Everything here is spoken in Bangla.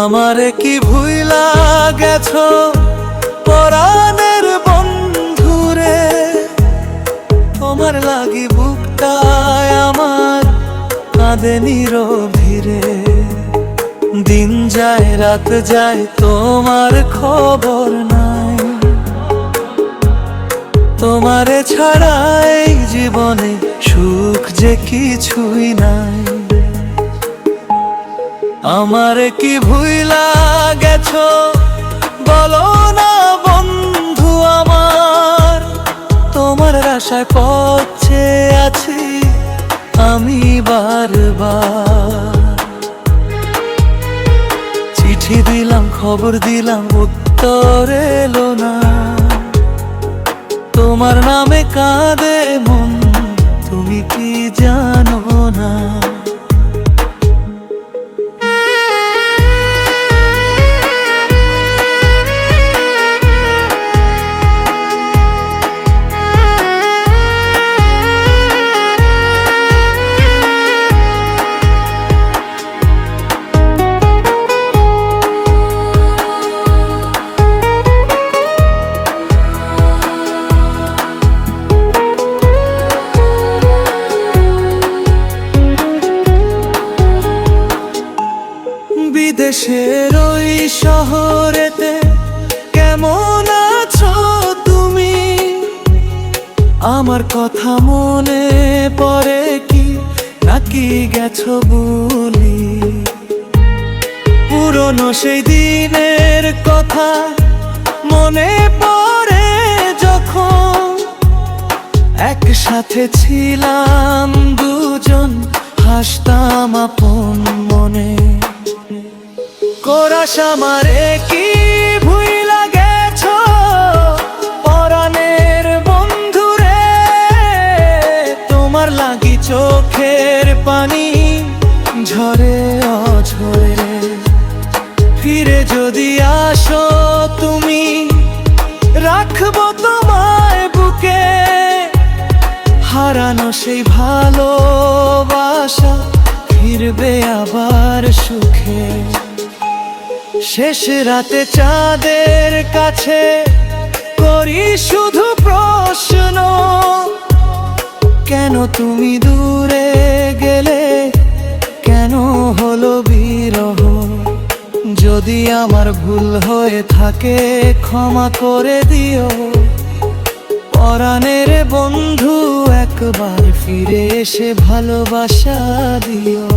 আমারে কি ভুইলা গেছো পরাণের বন্ধুরে, তোমার লাগি বুকটায় আমার কাঁদে নীরবে। দিন যায় রাত যায় তোমার খবর নাই, তোমারে ছাড়াই জীবনে সুখ যে কিছুই নাই। আমারে কি ভুইলা গেছো বলো না বন্ধু আমার, তোমার আশায় পথে আছি আমি বারবার। চিঠি দিলাম খবর দিলাম উত্তর এলো না, তোমার নামে কাঁদে মন তুমি কি জানো না। বিদেশের ওই শহরেতে কেমন আছো তুমি, আমার কথা মনে পড়ে কি নাকি গেছো বলি। পুরনো সেই দিনের কথা মনে পড়ে যখন, একসাথে ছিলাম দুজন হাসতাম আপন মনে। কোরাস আমারে কি ভুইলা গেছো পরাণের বন্ধুরে, তোমার লাগি চোখের পানি ঝরে অঝরে। ফিরে যদি আসো তুমি রাখবো তোমায় বুকে, হারানো সেই ভালোবাসা ফিরবে আবার সুখে। শেষ রাতে চাঁদের কাছে করি শুধু প্রশ্ন, কেন তুমি দূরে গেলে কেন হলো বিরহ। যদি আমার ভুল হয়ে থাকে ক্ষমা করে দিও, পরাণের বন্ধু একবার ফিরে এসে ভালোবাসা দিও।